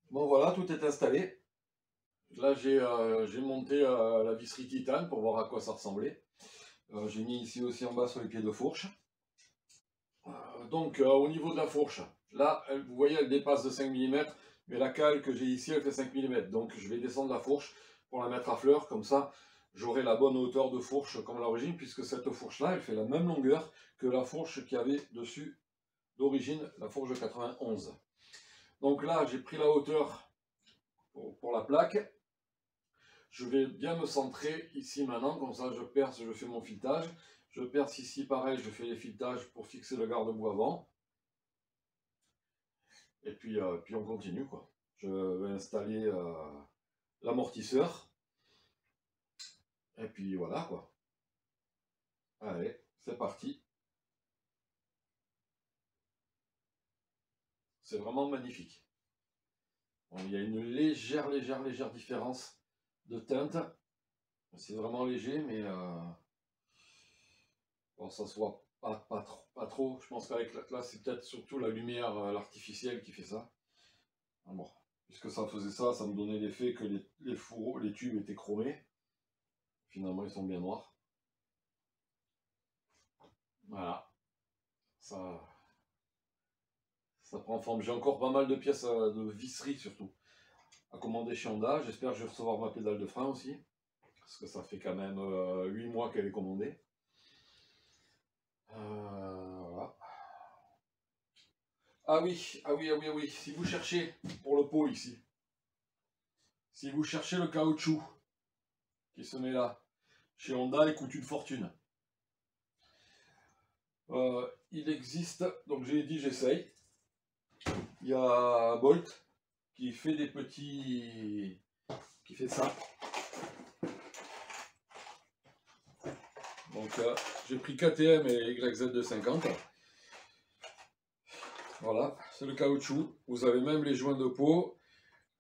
Bon voilà, tout est installé. Là j'ai monté la visserie titane pour voir à quoi ça ressemblait. J'ai mis ici aussi en bas sur les pieds de fourche. Donc au niveau de la fourche, là vous voyez elle dépasse de 5 mm, mais la cale que j'ai ici elle fait 5 mm. Donc je vais descendre la fourche pour la mettre à fleur, comme ça j'aurai la bonne hauteur de fourche comme à l'origine, puisque cette fourche là elle fait la même longueur que la fourche qu'il y avait dessus d'origine, la fourche de 91. Donc là j'ai pris la hauteur pour la plaque. Je vais bien me centrer ici maintenant, comme ça je perce, je fais mon filetage. Je perce ici pareil, je fais les filetages pour fixer le garde-boue avant. Et puis on continue quoi. Je vais installer l'amortisseur. Et puis voilà quoi. Allez, c'est parti. C'est vraiment magnifique. Bon, il y a une légère différence de teinte. C'est vraiment léger, mais bon, ça se voit pas trop. Je pense qu'avec là, c'est peut-être surtout la lumière l'artificielle qui fait ça. Bon, puisque ça faisait ça, ça me donnait l'effet que les fourreaux, les tubes étaient chromés. Finalement, ils sont bien noirs. Voilà, ça prend forme. J'ai encore pas mal de pièces de visserie surtout à commander chez Honda. J'espère que je vais recevoir ma pédale de frein aussi, parce que ça fait quand même 8 mois qu'elle est commandée. Voilà. Ah oui, si vous cherchez pour le pot ici, si vous cherchez le caoutchouc qui se met là, chez Honda, il coûte une fortune. Il existe, donc j'ai dit j'essaye. Il y a Bolt qui fait des petits, qui fait ça. Donc j'ai pris KTM et YZ250. Voilà, c'est le caoutchouc. Vous avez même les joints de peau,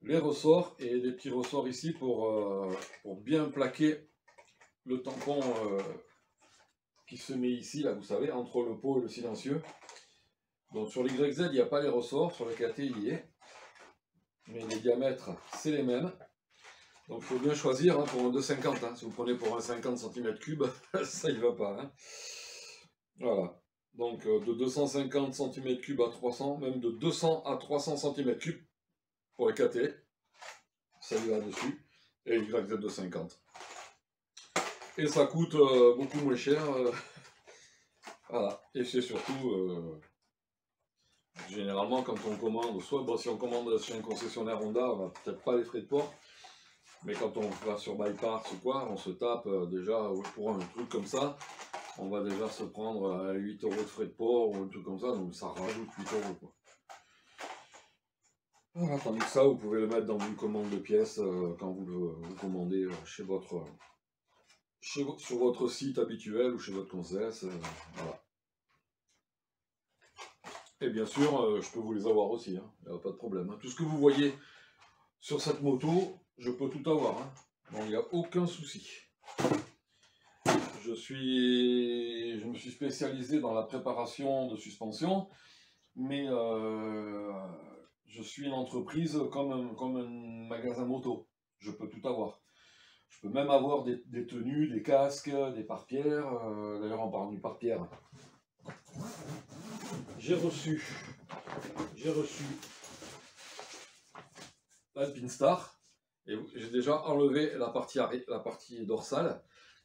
les ressorts et des petits ressorts ici pour bien plaquer le tampon qui se met ici, là, vous savez, entre le pot et le silencieux. Donc sur l'YZ, il n'y a pas les ressorts, sur le KT, il y est. Mais les diamètres, c'est les mêmes. Donc il faut bien choisir hein, pour un 250. Hein. Si vous prenez pour un 50 cm3, ça y va pas. Hein. Voilà. Donc de 250 cm3 à 300, même de 200 à 300 cm3 pour les KT. Ça y va dessus. Et YZ250. Et ça coûte beaucoup moins cher. Voilà. Et c'est surtout... généralement, quand on commande, soit bon, si on commande chez un concessionnaire Honda, on n'a peut-être pas les frais de port. Mais quand on va sur Byparts ou quoi, on se tape déjà, pour un truc comme ça, on va déjà se prendre 8 € de frais de port ou un truc comme ça, donc ça rajoute 8 €. Quoi. Voilà, tandis que ça, vous pouvez le mettre dans une commande de pièces quand vous commandez chez votre, sur votre site habituel ou chez votre concesse. Voilà. Et bien sûr, je peux vous les avoir aussi, il n'y a pas de problème. Hein. Tout ce que vous voyez sur cette moto, je peux tout avoir. Hein. Bon, il n'y a aucun souci. Je me suis spécialisé dans la préparation de suspension, mais je suis une entreprise comme un magasin moto. Je peux tout avoir. Je peux même avoir des tenues, des casques, des pare-pierres. D'ailleurs, en parlant du pare-pierre, j'ai reçu l'Alpinstar et j'ai déjà enlevé la partie dorsale.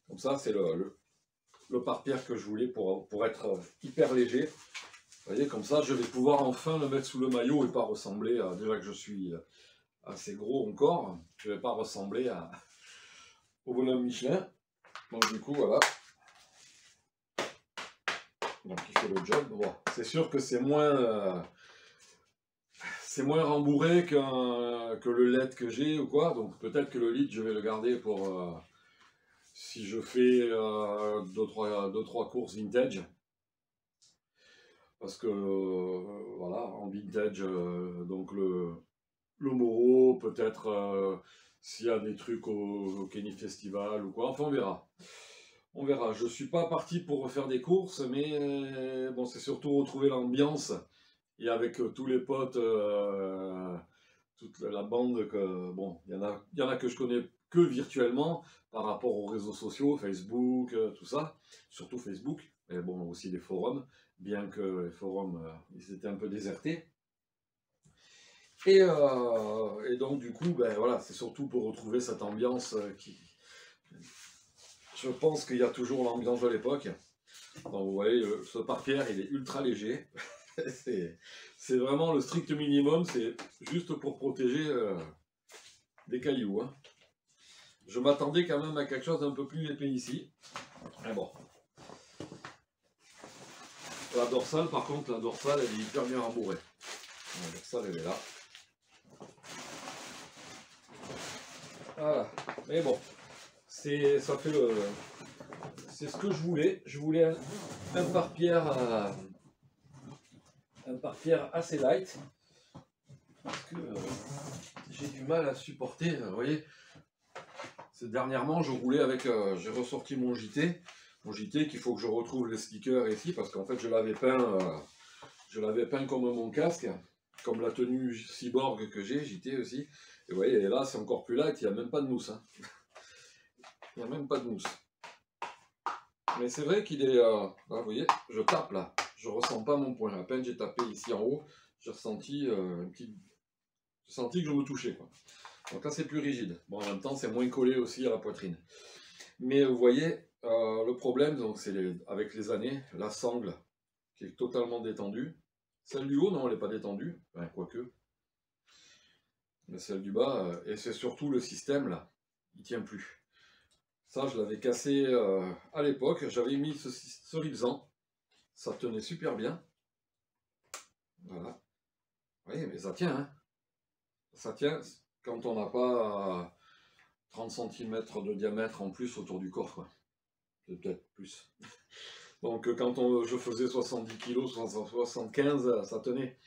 Comme ça, c'est le pare-pierre que je voulais pour être hyper léger. Vous voyez, comme ça, je vais pouvoir enfin le mettre sous le maillot et pas ressembler à... Déjà que je suis assez gros encore, je ne vais pas ressembler au bonhomme Michelin. Donc du coup, voilà. Donc il fait le job. Bon, c'est sûr que c'est moins rembourré que le LED que j'ai ou quoi. Donc peut-être que le lead, je vais le garder pour si je fais 2-3 courses vintage. Parce que voilà, en vintage, donc le Moro, peut-être s'il y a des trucs au Kenny Festival ou quoi, enfin on verra. On verra. Je suis pas parti pour refaire des courses, mais bon, c'est surtout retrouver l'ambiance et avec tous les potes toute la bande que, bon, il y en a que je connais que virtuellement par rapport aux réseaux sociaux, Facebook, tout ça, surtout Facebook, et bon, aussi les forums, bien que les forums, ils étaient un peu désertés. Et donc, du coup, ben voilà, c'est surtout pour retrouver cette ambiance qui... Je pense qu'il y a toujours l'ambiance de l'époque. Donc, vous voyez, ce parterre, il est ultra léger. C'est vraiment le strict minimum, c'est juste pour protéger des cailloux. Hein. Je m'attendais quand même à quelque chose d'un peu plus épais ici. Mais bon. La dorsale, par contre, la dorsale, elle est hyper bien rembourrée. La dorsale, elle est là. Voilà. Mais bon, ça fait le... C'est ce que je voulais. Je voulais un pare-pierre assez light. Parce que j'ai du mal à supporter. Vous voyez, dernièrement, je roulais avec... j'ai ressorti mon JT. Mon JT qu'il faut que je retrouve les stickers ici. Parce qu'en fait, je l'avais peint comme mon casque. Comme la tenue cyborg que j'ai, JT aussi. Et vous voyez, et là, c'est encore plus light. Il n'y a même pas de mousse. Hein. Il n'y a même pas de mousse. Mais c'est vrai qu'il est... là, vous voyez, je tape là. Je ressens pas mon poing. À peine j'ai tapé ici en haut, j'ai ressenti j'ai senti que je me touchais. Quoi. Donc là, c'est plus rigide. Bon, en même temps, c'est moins collé aussi à la poitrine. Mais vous voyez, le problème, donc, c'est avec les années, la sangle qui est totalement détendue. Celle du haut, non, elle n'est pas détendue. Enfin, quoique. Mais celle du bas, et c'est surtout le système là, il tient plus. Ça, je l'avais cassé à l'époque. J'avais mis ce Ripsan. Ça tenait super bien. Voilà. Vous voyez, mais ça tient. Hein. Ça tient quand on n'a pas 30 cm de diamètre en plus autour du corps. Peut-être plus. Donc quand je faisais 70 kg, 75, ça tenait.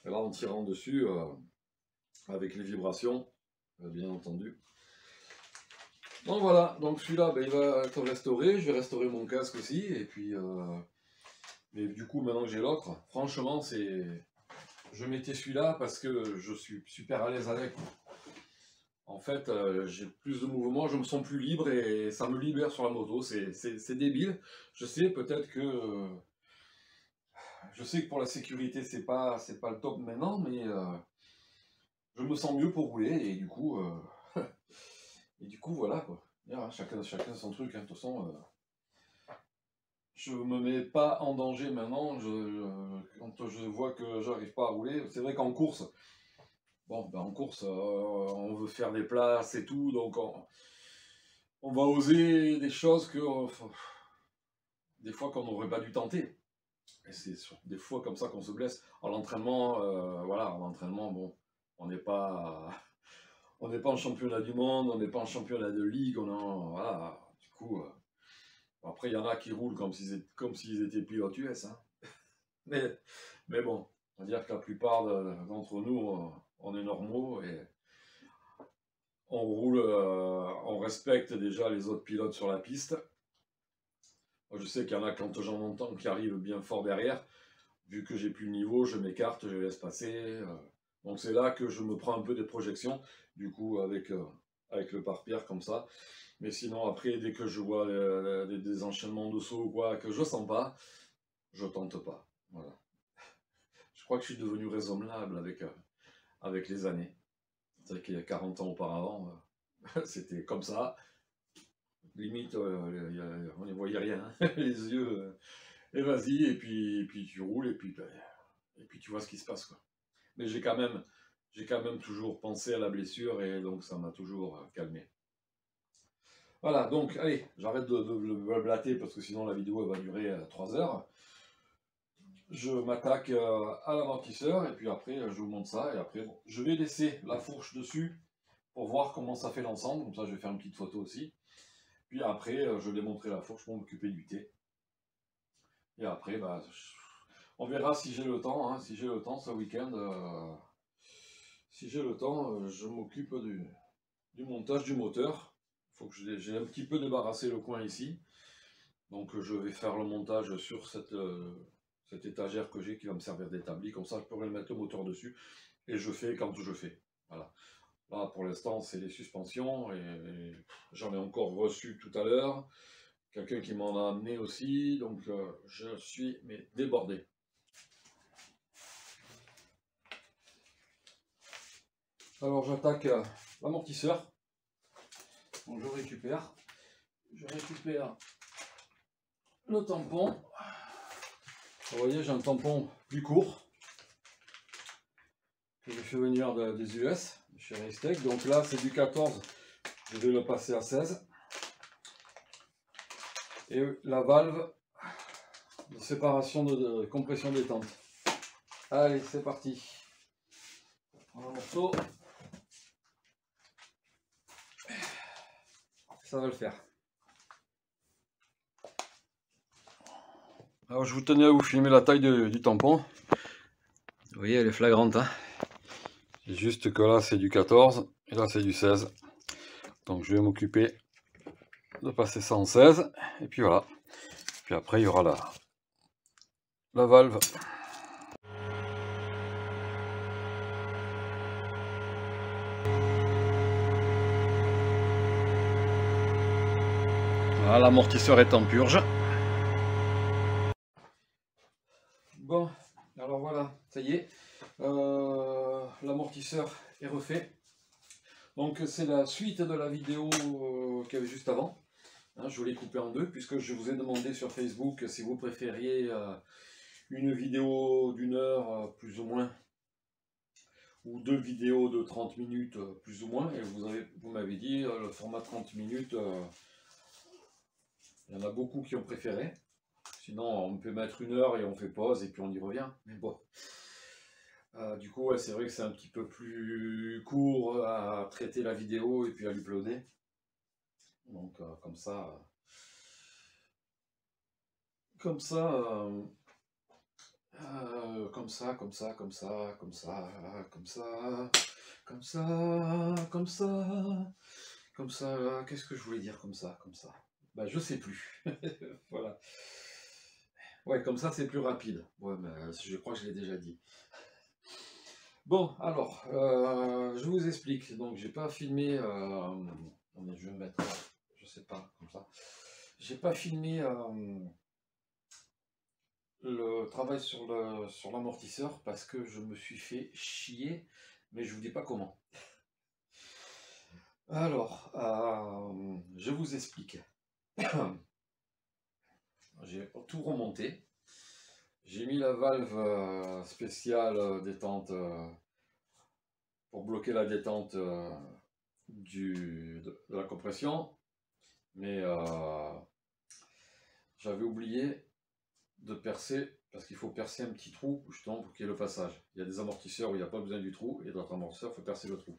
Et là, en tirant dessus, avec les vibrations, bien entendu. Donc voilà, donc celui-là, ben, il va être restauré. Je vais restaurer mon casque aussi. Et puis, mais du coup, maintenant que j'ai l'autre, franchement, je mettais celui-là parce que je suis super à l'aise avec. En fait, j'ai plus de mouvement, je me sens plus libre et ça me libère sur la moto. C'est débile. Je sais peut-être que... je sais que pour la sécurité, c'est pas le top maintenant, mais je me sens mieux pour rouler et du coup... et du coup, voilà quoi. Chacun son truc, hein. De toute façon... je me mets pas en danger maintenant, quand je vois que j'arrive pas à rouler. C'est vrai qu'en course, bon, ben en course, on veut faire des places et tout, donc on va oser des choses que des fois qu'on n'aurait pas dû tenter. Et c'est des fois comme ça qu'on se blesse. En l'entraînement, voilà, en entraînement, bon, on n'est pas en championnat du monde, on n'est pas en championnat de ligue, voilà, du coup. Après, il y en a qui roulent comme s'ils étaient pilotes US. Hein. Mais bon, on va dire que la plupart d'entre nous, on est normaux et on roule, on respecte déjà les autres pilotes sur la piste. Moi, je sais qu'il y en a quand j'en entends qui arrivent bien fort derrière. Vu que j'ai plus le niveau, je m'écarte, je laisse passer. Donc c'est là que je me prends un peu des projections, du coup, avec le pare-pierre comme ça. Mais sinon, après, dès que je vois des enchaînements de sauts ou quoi, que je sens pas, je tente pas. Voilà. Je crois que je suis devenu raisonnable avec les années. C'est vrai qu'il y a 40 ans auparavant, c'était comme ça. Limite, on n'y voyait rien. Les yeux, et vas-y, et puis tu roules, et puis tu vois ce qui se passe. Quoi. Mais j'ai quand même toujours pensé à la blessure, et donc ça m'a toujours calmé. Voilà, donc allez, j'arrête de le blater parce que sinon la vidéo elle va durer 3 heures. Je m'attaque à l'amortisseur et puis après je vous montre ça et après bon, je vais laisser la fourche dessus pour voir comment ça fait l'ensemble, comme ça je vais faire une petite photo aussi. Puis après je vais montrer la fourche pour m'occuper du thé. Et après bah, on verra si j'ai le temps, hein, si j'ai le temps ce week-end. Si j'ai le temps, je m'occupe du montage du moteur. Il faut que j'ai un petit peu débarrassé le coin ici. Donc je vais faire le montage sur cette étagère que j'ai qui va me servir d'établi. Comme ça je pourrai mettre le moteur dessus. Et je fais quand je fais. Voilà. Là, pour l'instant, c'est les suspensions et j'en ai encore reçu tout à l'heure. Quelqu'un qui m'en a amené aussi, donc je suis débordé. Alors j'attaque l'amortisseur. Donc je récupère le tampon. Vous voyez, j'ai un tampon plus court que j'ai fait venir des US, chez Restec. Donc là, c'est du 14, je vais le passer à 16. Et la valve de séparation de compression détente. Allez, c'est parti. On prend un morceau. Ça va le faire. Alors je vous tenais à vous filmer la taille du tampon. Vous voyez, elle est flagrante. Hein, c'est juste que là c'est du 14 et là c'est du 16. Donc je vais m'occuper de passer ça en 16. Et puis voilà. Puis après il y aura la valve. Voilà, l'amortisseur est en purge. Bon, alors voilà, ça y est. L'amortisseur est refait. Donc c'est la suite de la vidéo qu'il y avait juste avant. Hein, je l'ai coupé en deux puisque je vous ai demandé sur Facebook si vous préfériez une vidéo d'1 heure plus ou moins ou 2 vidéos de 30 minutes plus ou moins, et vous m'avez dit le format 30 minutes, il y en a beaucoup qui ont préféré. Sinon on peut mettre 1 heure et on fait pause et puis on y revient, mais bon. Du coup ouais, c'est vrai que c'est un petit peu plus court à traiter la vidéo et puis à l'uploader. Donc comme ça comme ça, comme ça, comme ça, comme ça, comme ça, comme ça, comme ça, comme ça, comme ça, qu'est-ce que je voulais dire comme ça, comme ça? Bah je sais plus. Voilà. Ouais, comme ça c'est plus rapide. Ouais, mais je crois que je l'ai déjà dit. Bon, alors, je vous explique. Donc j'ai pas filmé. Je vais mettre, je sais pas, comme ça. J'ai pas filmé le travail sur l'amortisseur parce que je me suis fait chier, mais je vous dis pas comment. Alors, je vous explique. J'ai tout remonté. J'ai mis la valve spéciale détente pour bloquer la détente de la compression, mais j'avais oublié de percer, parce qu'il faut percer un petit trou justement pour qu'il y ait le passage. Il y a des amortisseurs où il n'y a pas besoin du trou, et d'autres amortisseurs il faut percer le trou.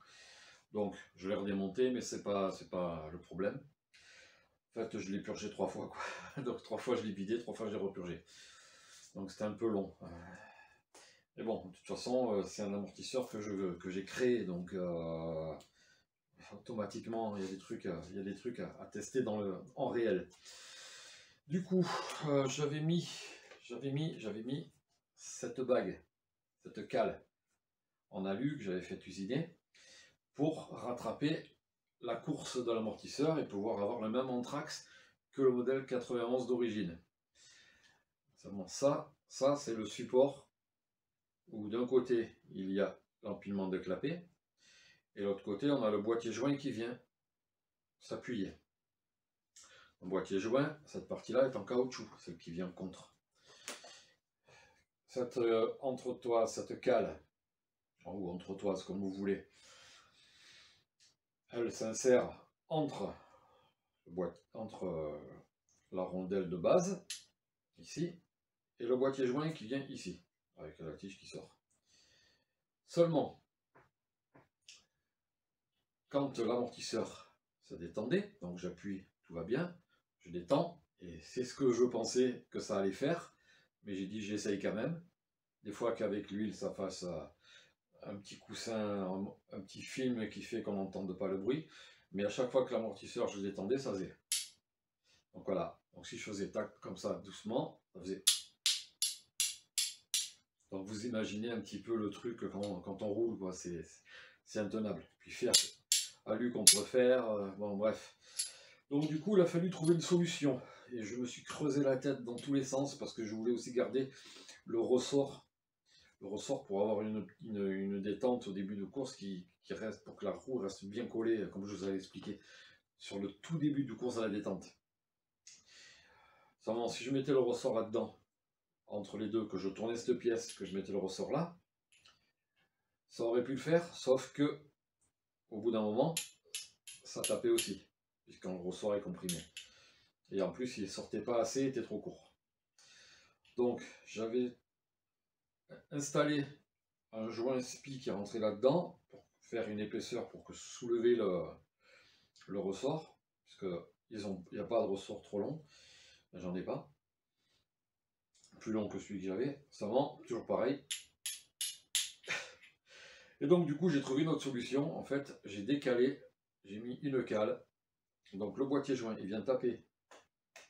Donc je l'ai redémonté, mais c'est pas le problème. En fait, je l'ai purgé 3 fois, quoi. Donc 3 fois je l'ai vidé, 3 fois je l'ai repurgé. Donc c'était un peu long. Mais bon, de toute façon, c'est un amortisseur que j'ai créé, donc automatiquement il y a des trucs à tester en réel. Du coup, j'avais mis cette bague, cette cale en alu que j'avais fait usiner pour rattraper la course de l'amortisseur et pouvoir avoir le même anthrax que le modèle 91 d'origine. Seulement ça c'est le support où d'un côté il y a l'empilement de clapet et de l'autre côté on a le boîtier joint qui vient s'appuyer. Le boîtier joint, cette partie-là est en caoutchouc, celle qui vient contre. Cette entretoise, cette cale, ou entretoise comme vous voulez, elle s'insère entre la rondelle de base, ici, et le boîtier joint qui vient ici, avec la tige qui sort. Seulement, quand l'amortisseur se détendait, donc j'appuie, tout va bien, je détends, et c'est ce que je pensais que ça allait faire, mais j'ai dit j'essaye quand même. Des fois qu'avec l'huile ça fasse un petit coussin, un petit film qui fait qu'on n'entende pas le bruit, mais à chaque fois que l'amortisseur je le détendais, ça faisait. Donc voilà, donc si je faisais tac comme ça doucement, ça faisait. Donc vous imaginez un petit peu le truc quand on roule, quoi. c'est intenable. Puis fer alu contre fer, bon bref. Donc du coup, il a fallu trouver une solution. Et je me suis creusé la tête dans tous les sens parce que je voulais aussi garder le ressort pour avoir une détente au début de course qui reste, pour que la roue reste bien collée, comme je vous avais expliqué, sur le tout début du course à la détente. Seulement, si je mettais le ressort là-dedans, entre les deux, que je tournais cette pièce, que je mettais le ressort là, ça aurait pu le faire, sauf que au bout d'un moment, ça tapait aussi, puisqu'on le ressort est comprimé. Et en plus, il ne sortait pas assez, il était trop court. Donc, j'avais installé un joint spi qui est rentré là-dedans, pour faire une épaisseur, pour que soulever le ressort, puisque il n'y a pas de ressort trop long, j'en ai pas. Plus long que celui que j'avais, seulement, toujours pareil. Et donc du coup j'ai trouvé une autre solution, en fait j'ai décalé, j'ai mis une cale, donc le boîtier joint il vient taper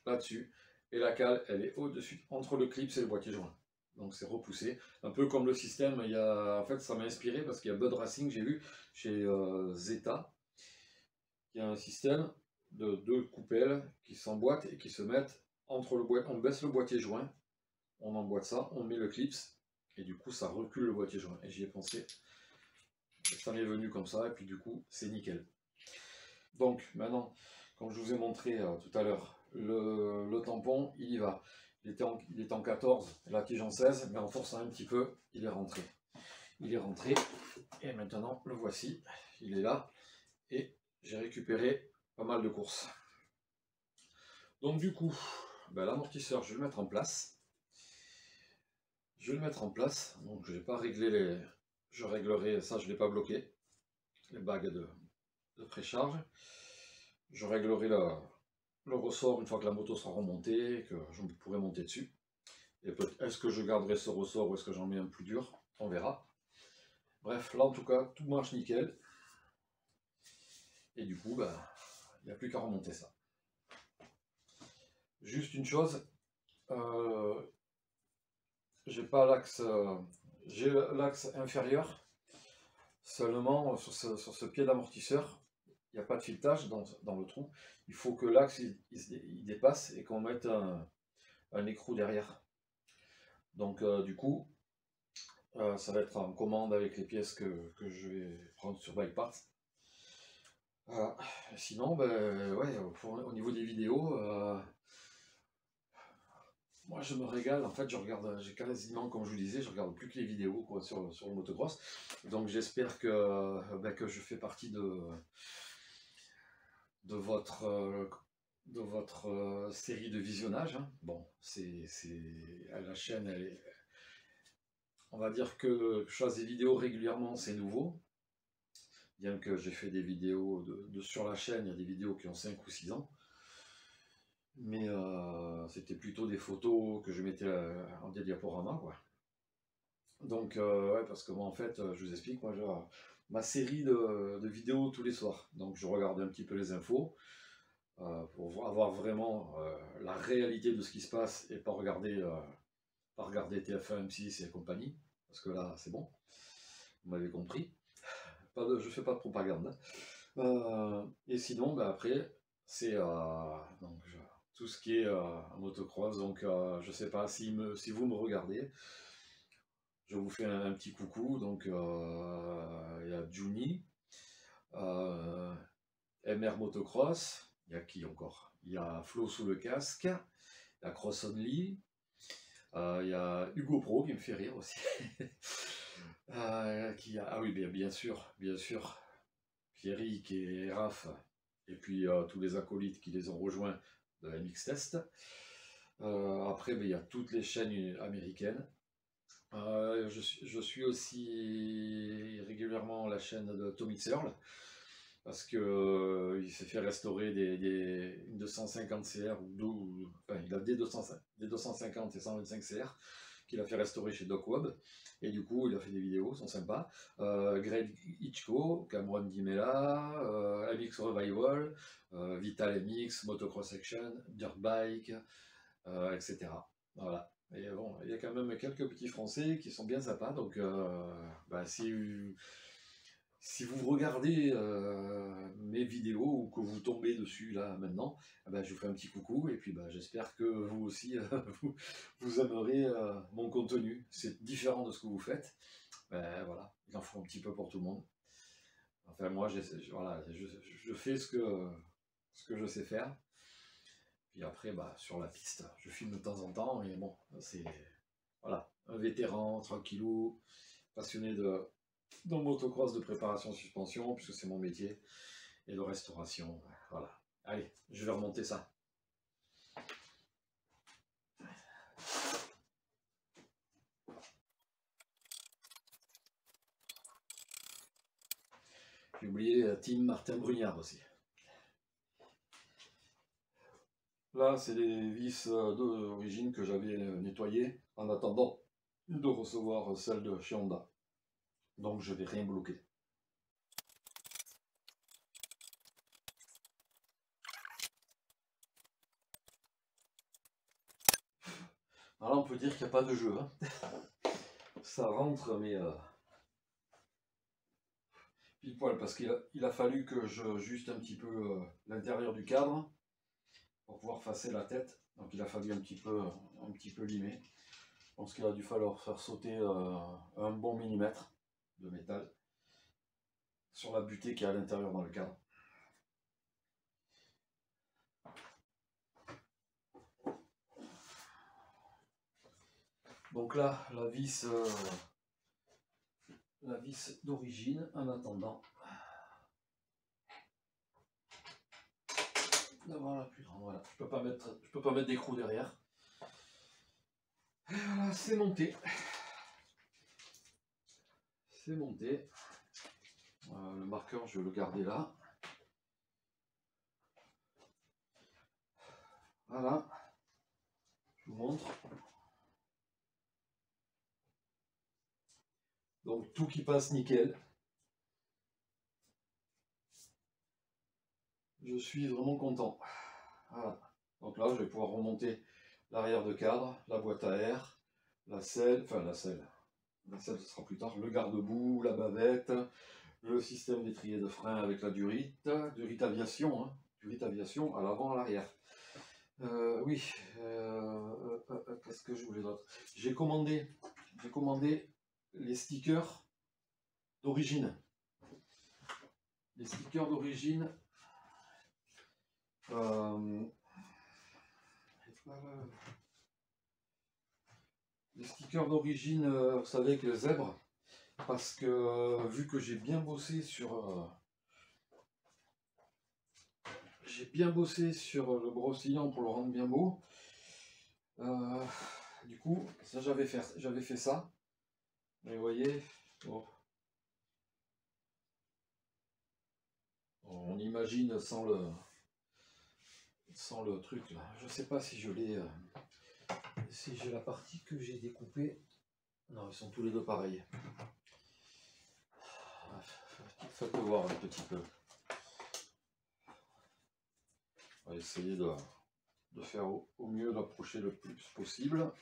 là-dessus, et la cale elle est au-dessus, entre le clip et le boîtier joint. Donc c'est repoussé, un peu comme le système, il y a, en fait ça m'a inspiré parce qu'il y a Bud Racing, j'ai vu chez Zeta, il y a un système de deux coupelles qui s'emboîtent et qui se mettent entre le boîtier, on baisse le boîtier joint, on emboîte ça, on met le clips, et du coup ça recule le boîtier joint, et j'y ai pensé. Ça m'est venu comme ça, et puis du coup, c'est nickel. Donc, maintenant, comme je vous ai montré tout à l'heure, le tampon, il y va. Il est en 14, la tige en 16, mais en forçant un petit peu, il est rentré. Il est rentré, et maintenant, le voici. Il est là, et j'ai récupéré pas mal de courses. Donc du coup, ben, l'amortisseur, je vais le mettre en place. Je vais le mettre en place, donc je n'ai pas réglé les... Je réglerai, ça je ne l'ai pas bloqué, les bagues de précharge. Je réglerai le ressort une fois que la moto sera remontée, que je pourrai monter dessus. Et est-ce que je garderai ce ressort ou est-ce que j'en mets un plus dur? On verra. Bref, là en tout cas, tout marche nickel. Et du coup, ben, il n'y a plus qu'à remonter ça. Juste une chose, j'ai pas l'axe, j'ai l'axe inférieur, seulement sur ce pied d'amortisseur, il n'y a pas de filetage dans le trou. Il faut que l'axe il dépasse et qu'on mette un écrou derrière. Donc du coup, ça va être en commande avec les pièces que je vais prendre sur Bike Parts. Sinon, ben, ouais, au niveau des vidéos, moi je me régale. En fait, j'ai quasiment, comme je vous disais, je regarde plus que les vidéos quoi, sur le motocross. Donc j'espère que je fais partie de votre série de visionnage. Hein. Bon, la chaîne, on va dire que je fasse des vidéos régulièrement, c'est nouveau. Bien que j'ai fait des vidéos sur la chaîne, il y a des vidéos qui ont 5 ou 6 ans. Mais c'était plutôt des photos que je mettais en diaporama, quoi. Donc, ouais, parce que moi, en fait, je vous explique, moi, j'ai ma série de vidéos tous les soirs. Donc, je regarde un petit peu les infos pour avoir vraiment la réalité de ce qui se passe et pas regarder TF1, M6 et compagnie. Parce que là, c'est bon, vous m'avez compris. Je fais pas de propagande. Et sinon, bah, après, c'est tout ce qui est motocross. Donc, je sais pas si vous me regardez, je vous fais un petit coucou. Donc, il y a Juni, MR Motocross. Il y a qui encore? Il y a Flo sous le casque, il y a Cross Only, il y a Hugo Pro qui me fait rire aussi. Ah oui, bien sûr, Pierrick et Raph, et puis tous les acolytes qui les ont rejoints de la MX Test. Après, il y a toutes les chaînes américaines. Je suis aussi régulièrement la chaîne de Tommy Searle, parce que il s'est fait restaurer une 250 CR, enfin, il a des 250 et 125 CR qu'il a fait restaurer chez Doc Webb, et du coup il a fait des vidéos, sont sympas. Greg Hitchko, Cameron Dimela, MX Revival, Vital MX, Motocross Action, Dirt Bike, etc. Voilà. Et bon, il y a quand même quelques petits Français qui sont bien sympas, donc si si vous regardez mes vidéos ou que vous tombez dessus là maintenant, je vous fais un petit coucou et puis j'espère que vous aussi vous aimerez mon contenu. C'est différent de ce que vous faites. Voilà, il en faut un petit peu pour tout le monde. Enfin moi voilà, je fais ce que je sais faire. Puis après sur la piste, je filme de temps en temps et bon, c'est voilà, un vétéran, tranquillou, passionné de motocross, de préparation suspension, puisque c'est mon métier, et de restauration. Voilà. Allez, je vais remonter ça. J'ai oublié Team Martin Brugnard aussi. Là, c'est les vis d'origine que j'avais nettoyées en attendant de recevoir celle de chez Honda. Donc je vais rien bloquer. Alors là, on peut dire qu'il n'y a pas de jeu. Hein. Ça rentre, mais pile poil, parce qu'il a fallu que je juste un petit peu l'intérieur du cadre pour pouvoir effacer la tête. Donc il a fallu un petit peu limer. Je pense qu'il a dû falloir faire sauter un bon millimètre de métal sur la butée qui est à l'intérieur dans le cadre. Donc là, la vis d'origine, en attendant d'avoir la plus grande. Voilà, je peux pas mettre d'écrou derrière. Et voilà, c'est monté. C'est monté. Le marqueur, je vais le garder là. Voilà. Je vous montre. Donc tout qui passe nickel. Je suis vraiment content. Voilà. Donc là, je vais pouvoir remonter l'arrière de cadre, la boîte à air, la selle, ce sera plus tard, le garde-boue, la bavette, le système d'étrier de frein avec la durite aviation, hein, durite aviation à l'avant, à l'arrière. Oui, qu'est-ce que je voulais d'autre? J'ai commandé les stickers d'origine. Les stickers d'origine. Les stickers d'origine, vous savez, avec le zèbre, parce que vu que j'ai bien bossé sur le brossillon pour le rendre bien beau, du coup, ça j'avais fait ça. Mais vous voyez, bon, on imagine sans le truc là. Je sais pas si je l'ai. Si j'ai la partie que j'ai découpée. Non, ils sont tous les deux pareils. Faites-le voir un petit peu. On va essayer de faire au mieux, d'approcher le plus possible.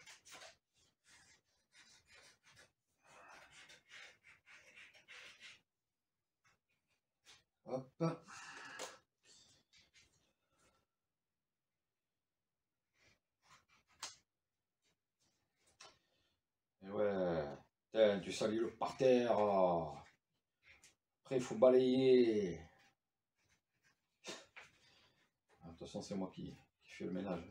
Hop. Et ouais, putain, tu salis le par terre. Après, il faut balayer. De toute façon, c'est moi qui fais le ménage.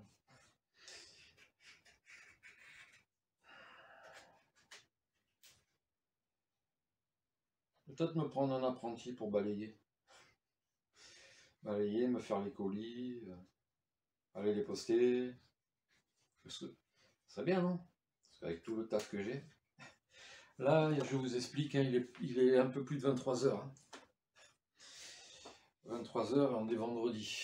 Peut-être me prendre un apprenti pour balayer. Balayer, me faire les colis, aller les poster. C'est bien, non? Parce qu'avec tout le taf que j'ai. Là, je vous explique, hein, il est un peu plus de 23 h. Hein. 23 h, on est vendredi.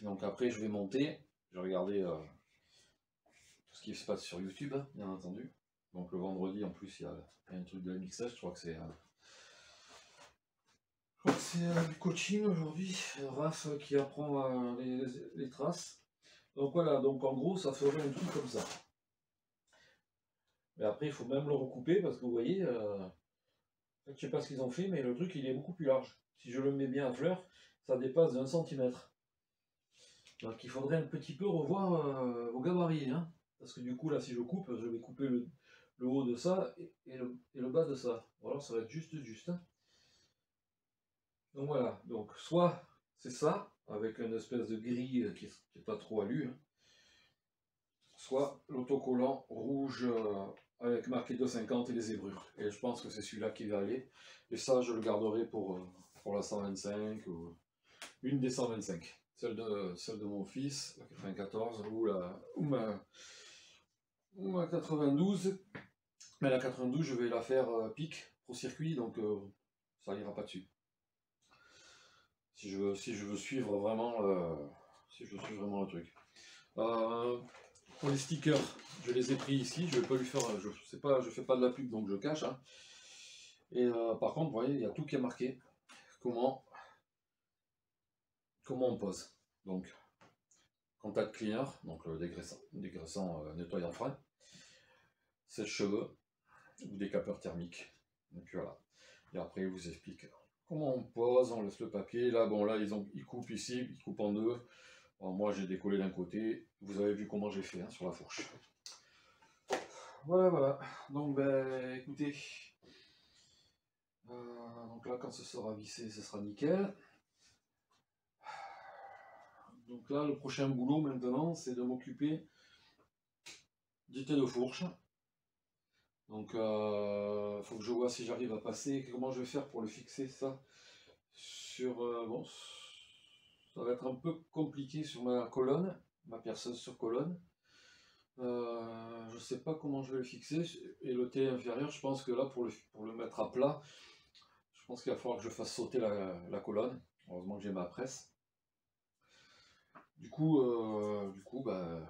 Donc après, je vais monter. Je vais regarder tout ce qui se passe sur YouTube, hein, bien entendu. Donc le vendredi, en plus, il y a un truc de mixage. Je crois que c'est du coaching aujourd'hui. Raph qui apprend les traces. Donc voilà, donc en gros, ça ferait un truc comme ça. Mais après, il faut même le recouper parce que vous voyez, Je sais pas ce qu'ils ont fait, mais le truc il est beaucoup plus large. Si je le mets bien à fleur, ça dépasse d'1 centimètre. Donc il faudrait un petit peu revoir vos gabarits, hein. Parce que du coup là si je coupe, je vais couper le haut de ça et le bas de ça. Ou alors ça va être juste, hein. Donc voilà, donc soit c'est ça, avec une espèce de grille qui n'est pas trop alu, hein, soit l'autocollant rouge avec marqué 2,50 et les zébrures. Et je pense que c'est celui-là qui va aller. Et ça, je le garderai pour la 125 ou une des 125. Celle de mon fils, la 94 ou ma 92. Mais la 92, je vais la faire pic au circuit, donc ça ira pas dessus. Si je veux suivre vraiment, si je veux suivre vraiment le truc. Pour les stickers, je les ai pris ici. Je vais pas lui faire, je sais pas, je fais pas de la pub donc je cache, hein. Et par contre, vous voyez, il y a tout qui est marqué. Comment on pose. Donc, contact cleaner, donc le dégraissant nettoyant frein, sèche-cheveux ou décapeur thermique. Donc voilà. Et après, il vous explique comment on pose, on laisse le papier. Là, bon, là, ils coupent ici, ils coupent en deux. Bon, moi, j'ai décollé d'un côté. Vous avez vu comment j'ai fait hein, sur la fourche. Voilà, voilà. Donc, ben, écoutez. Donc là, quand ce sera vissé, ce sera nickel. Donc là, le prochain boulot maintenant, c'est de m'occuper du thé de fourche. Donc, faut que je vois si j'arrive à passer. Comment je vais faire pour le fixer ça sur. Bon, ça va être un peu compliqué sur ma colonne, ma perceuse sur colonne. Je sais pas comment je vais le fixer. Et le thé inférieur, je pense que là, pour le mettre à plat, je pense qu'il va falloir que je fasse sauter la colonne. Heureusement que j'ai ma presse. Du coup, bah,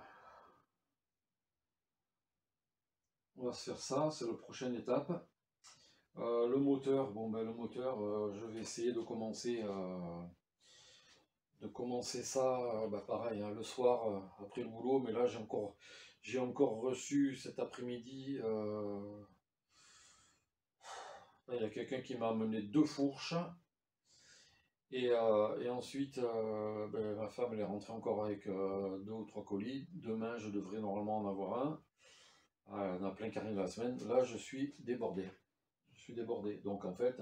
on va se faire ça, c'est la prochaine étape. Le moteur, bon ben le moteur, je vais essayer de commencer ça, bah, pareil, hein, le soir après le boulot, mais là j'ai encore reçu cet après-midi, il y a quelqu'un qui m'a amené 2 fourches, et ensuite ben, ma femme elle est rentrée encore avec 2 ou 3 colis. Demain je devrais normalement en avoir un. Il y en a plein qui arrivent la semaine. Là je suis débordé. Donc en fait,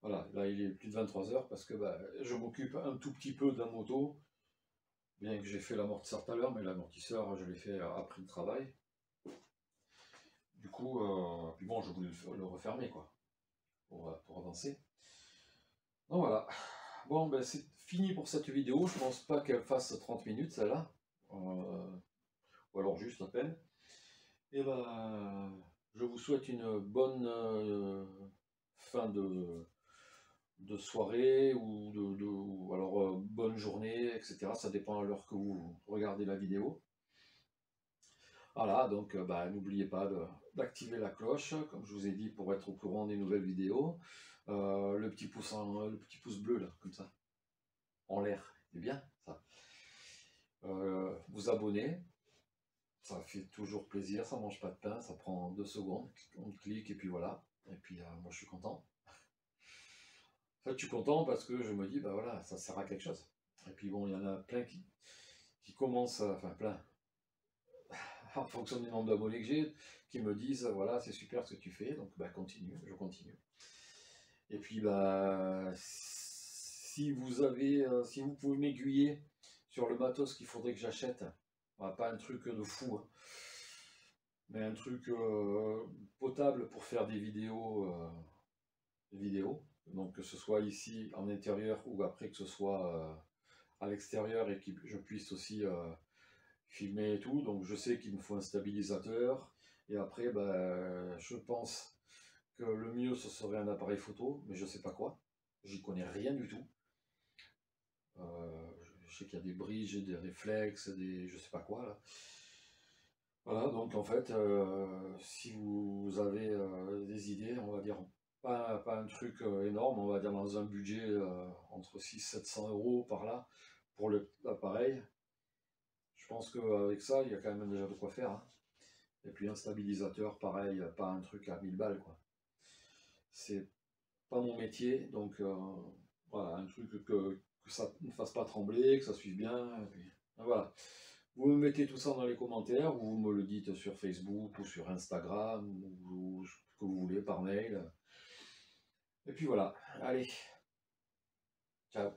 voilà, là il est plus de 23 heures parce que bah, je m'occupe un tout petit peu d'un moto, bien que j'ai fait l'amortisseur tout à l'heure, mais l'amortisseur je l'ai fait après le travail. Du coup, puis bon, je voulais le refermer quoi, pour avancer. Donc voilà. Bon, ben c'est fini pour cette vidéo. Je pense pas qu'elle fasse 30 minutes celle-là, ou alors juste à peine. Et ben, je vous souhaite une bonne fin de soirée ou alors bonne journée, etc. Ça dépend à l'heure que vous regardez la vidéo. Voilà, donc bah, n'oubliez pas d'activer la cloche, comme je vous ai dit, pour être au courant des nouvelles vidéos. Le petit pouce bleu, là, comme ça, en l'air, c'est bien, ça. Vous abonner, ça fait toujours plaisir, ça mange pas de pain, ça prend 2 secondes, on clique et puis voilà. Et puis moi je suis content. En fait, je suis content parce que je me dis, bah voilà, ça sert à quelque chose. Et puis bon, il y en a plein qui commencent, enfin plein, en fonction du nombre d'abonnés que j'ai, qui me disent, voilà, c'est super ce que tu fais, donc bah continue, je continue. Et puis bah, si vous pouvez m'aiguiller sur le matos qu'il faudrait que j'achète, bah, pas un truc de fou, hein, mais un truc potable pour faire des vidéos. Donc que ce soit ici en intérieur ou après que ce soit à l'extérieur et que je puisse aussi filmer et tout. Donc je sais qu'il me faut un stabilisateur et après je pense que le mieux ce serait un appareil photo, mais je sais pas quoi, j'y connais rien du tout. Je sais qu'il y a des bridges, des réflexes, des je sais pas quoi là. Voilà, donc en fait, si vous avez des idées, on va dire pas un truc énorme, on va dire dans un budget entre 600-700 euros par là pour l'appareil. Je pense qu'avec ça, il y a quand même déjà de quoi faire, hein. Et puis un stabilisateur, pareil, pas un truc à 1000 balles, quoi. c'est pas mon métier, donc voilà, un truc que ça ne fasse pas trembler, que ça suive bien, et puis, voilà. Vous me mettez tout ça dans les commentaires, ou vous me le dites sur Facebook, ou sur Instagram, ou ce que vous voulez, par mail. Et puis voilà, allez, ciao.